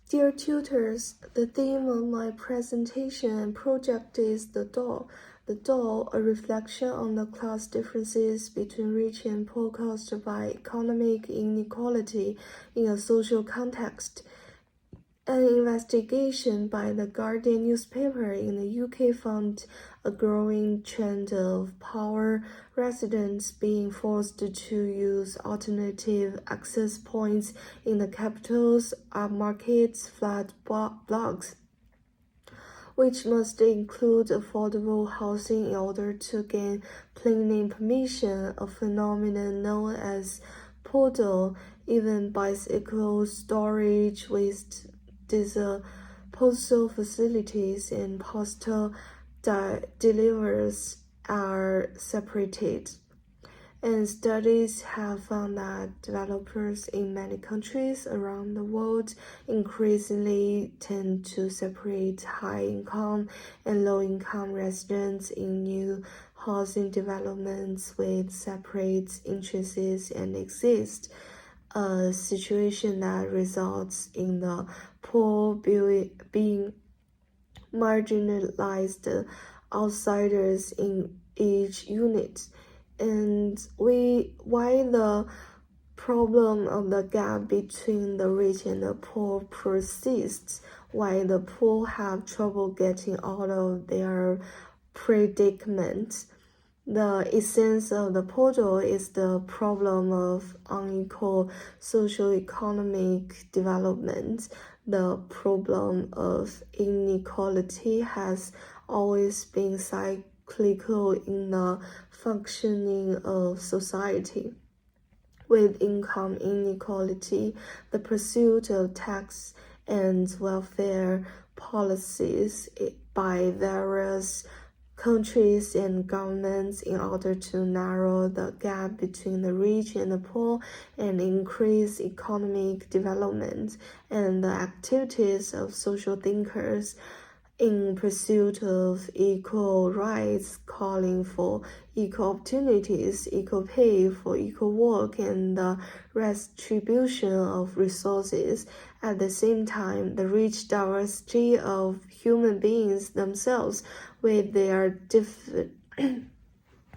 Dear tutors, the theme of my presentation and project is the doll. The doll, a reflection on the class differences between rich and poor caused by economic inequality in a social context. An investigation by the Guardian newspaper in the UK found a growing trend of poor residents being forced to use alternative access points in the capital's upmarket flat blocks, which must include affordable housing in order to gain planning permission, a phenomenon known as PODO. Even bicycle storage, waste disposal facilities, and postal deliveries are separated. And studies have found that developers in many countries around the world increasingly tend to separate high-income and low-income residents in new housing developments with separate entrances and exits, a situation that results in the poor being marginalized outsiders in each unit. And why the problem of the gap between the rich and the poor persists, why the poor have trouble getting out of their predicament. The essence of the portal is the problem of unequal socio-economic development. The problem of inequality has always been cyclical in the functioning of society. With income inequality, the pursuit of tax and welfare policies by various countries and governments in order to narrow the gap between the rich and the poor and increase economic development, and the activities of social thinkers in pursuit of equal rights, calling for equal opportunities, equal pay for equal work, and the redistribution of resources. At the same time, the rich diversity of human beings themselves, with their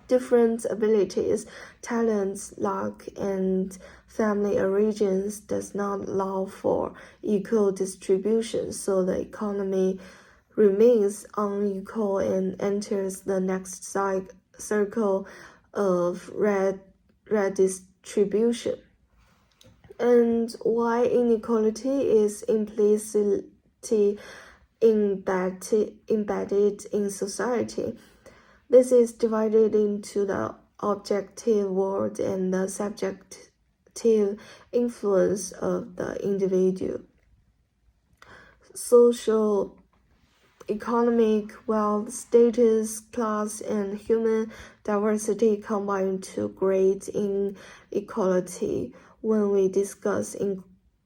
different abilities, talents, luck, and family origins, does not allow for equal distribution, so the economy remains unequal and enters the next circle of redistribution. And why inequality is implicitly embedded in society. This is divided into the objective world and the subjective influence of the individual. Social, economic, wealth, status, class, and human diversity combine to create inequality. When we discuss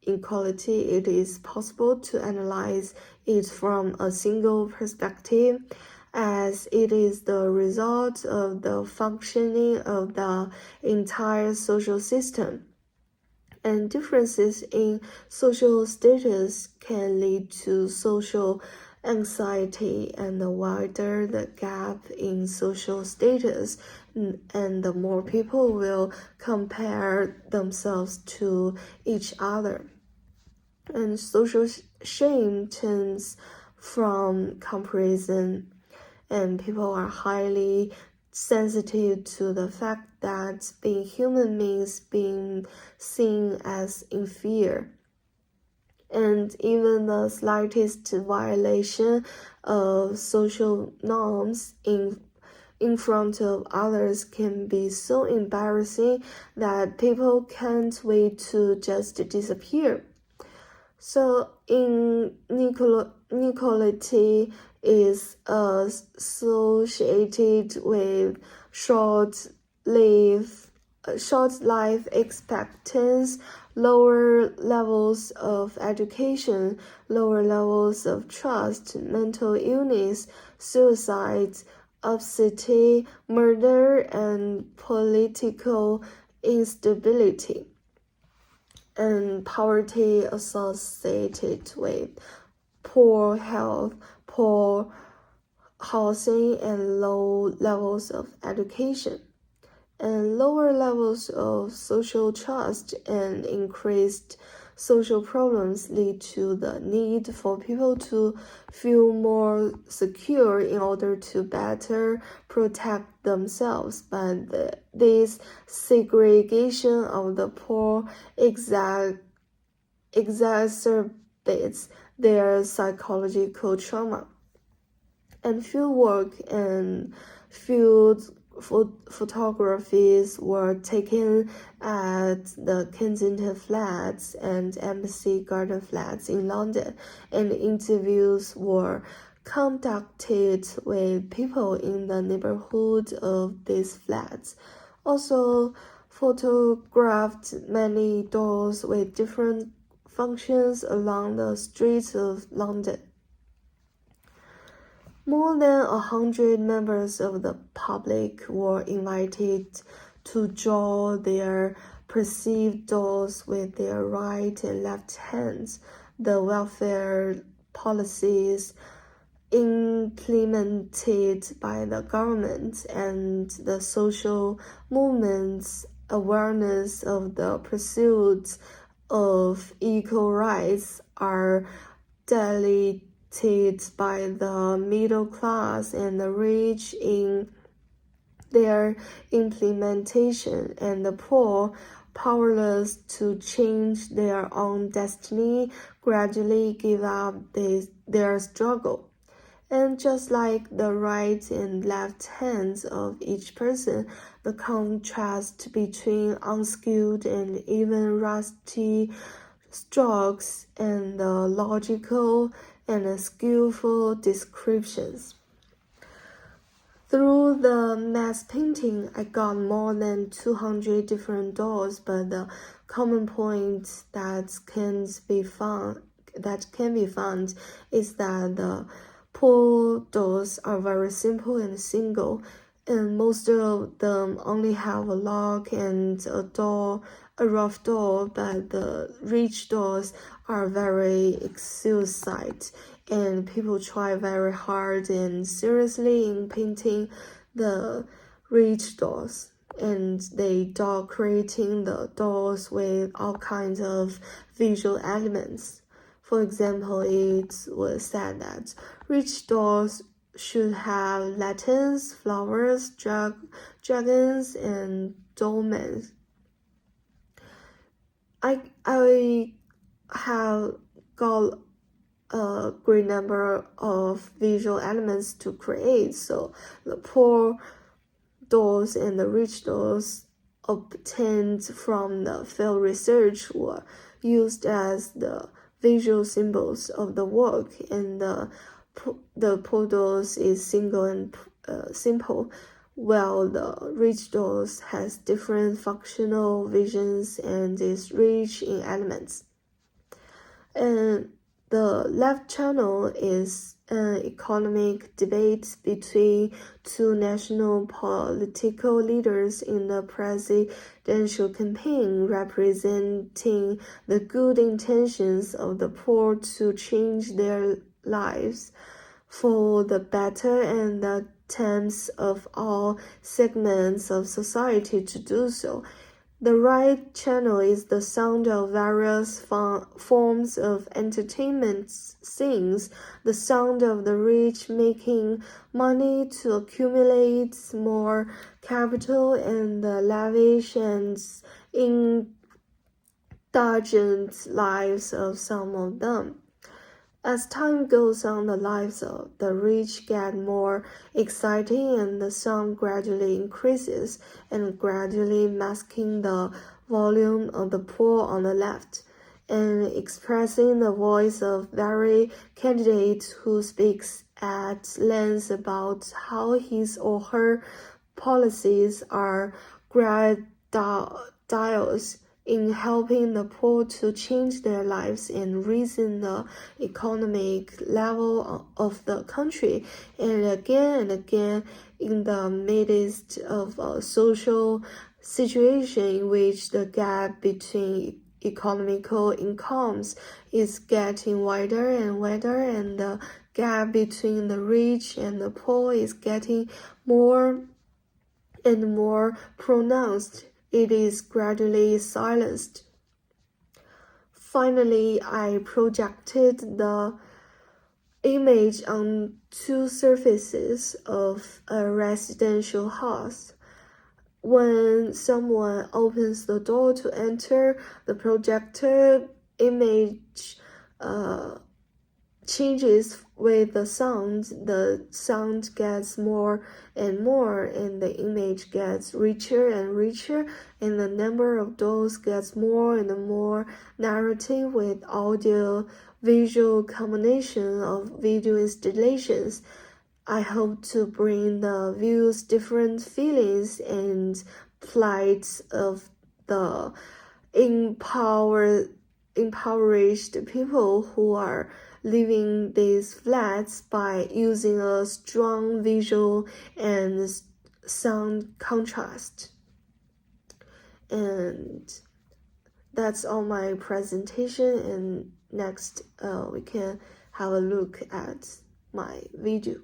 inequality, it is possible to analyze it from a single perspective, as it is the result of the functioning of the entire social system. And differences in social status can lead to social anxiety, and the wider the gap in social status, and the more people will compare themselves to each other. And social shame turns from comparison, and people are highly sensitive to the fact that being human means being seen as inferior. And even the slightest violation of social norms in front of others can be so embarrassing that people can't wait to just disappear. So inequality is associated with short life expectancy, lower levels of education, lower levels of trust, mental illness, suicide, obesity, murder, and political instability. and poverty associated with poor health, poor housing, and low levels of education. And lower levels of social trust and increased social problems lead to the need for people to feel more secure in order to better protect themselves. But this segregation of the poor exacerbates their psychological trauma. And field work and field photographies were taken at the Kensington Flats and Embassy Garden Flats in London, and interviews were conducted with people in the neighborhood of these flats. Also photographed many dolls with different functions along the streets of London. More than 100 members of the public were invited to draw their perceived dolls with their right and left hands. The welfare policies implemented by the government and the social movement's awareness of the pursuit of equal rights are deleted by the middle class and the rich in their implementation, and the poor, powerless to change their own destiny, gradually give up their struggle. And just like the right and left hands of each person, the contrast between unskilled and even rusty strokes and the logical and skillful descriptions. Through the mass painting, I got more than 200 different dolls, but the common point that can be found is that the poor dolls are very simple and single, and most of them only have a lock and a rough doll, but the rich dolls are very exquisite, and people try very hard and seriously in painting the rich dolls, and they decorating the dolls with all kinds of visual elements. For example, it was said that rich dolls should have lanterns, flowers, dragons, and dolmens. I have got a great number of visual elements to create, so the poor dolls and the rich dolls obtained from the field research were used as the visual symbols of the work, and the poor dolls is single and simple, while the rich dolls has different functional visions and is rich in elements. And the left channel is an economic debate between two national political leaders in the presidential campaign, representing the good intentions of the poor to change their lives for the better and the attempts of all segments of society to do so. The right channel is the sound of various forms of entertainment scenes, the sound of the rich making money to accumulate more capital, and the lavish and indulgent lives of some of them. As time goes on, the lives of the rich get more exciting, and the sound gradually increases, and gradually masking the volume of the poor on the left, and expressing the voice of every candidate who speaks at length about how his or her policies are graduals in helping the poor to change their lives and raising the economic level of the country. And again in the midst of a social situation in which the gap between economical incomes is getting wider and wider, and the gap between the rich and the poor is getting more and more pronounced. It is gradually silenced. Finally, I projected the image on two surfaces of a residential house. When someone opens the door to enter, the projected image changes with the sound. The sound gets more and more, and the image gets richer and richer, and the number of doors gets more and more narrative with audio visual combination of video installations. I hope to bring the viewers different feelings and plights of the impoverished people who are living these flats by using a strong visual and sound contrast. And that's all my presentation, and next we can have a look at my video.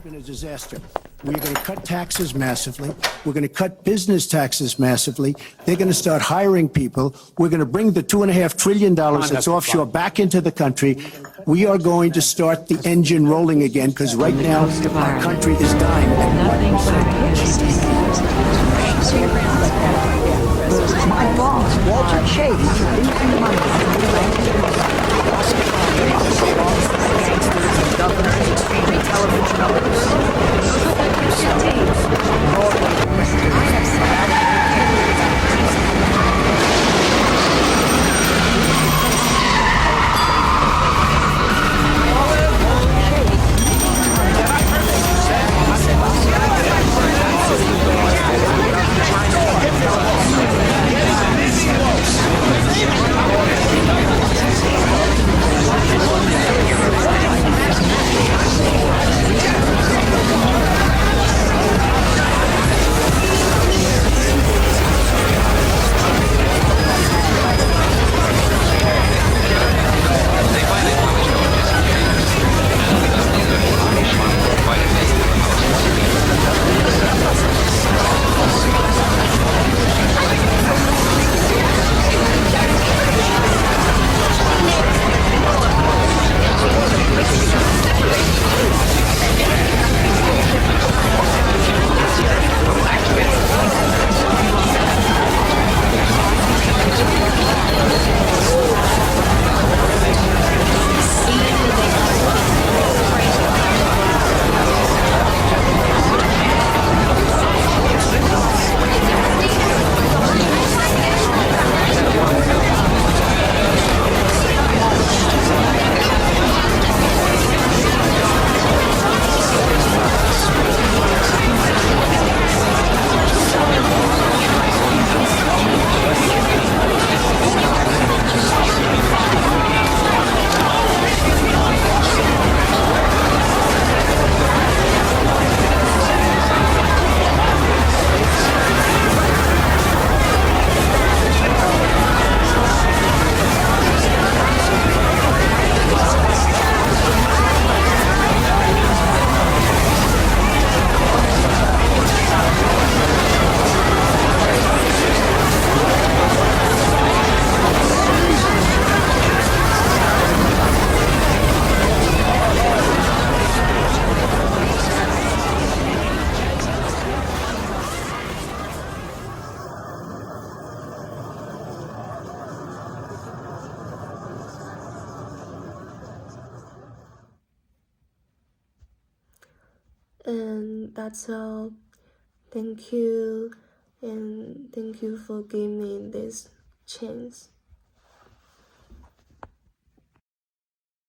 Been a disaster. We're going to cut taxes massively. We're going to cut business taxes massively. They're going to start hiring people. We're going to bring the $2.5 trillion that's offshore back into the country. We are going to start the engine rolling again, because right now our country is dying. My boss, Walter Chase, governors, extremely television owners. And that's all. Thank you, and thank you for giving me this chance.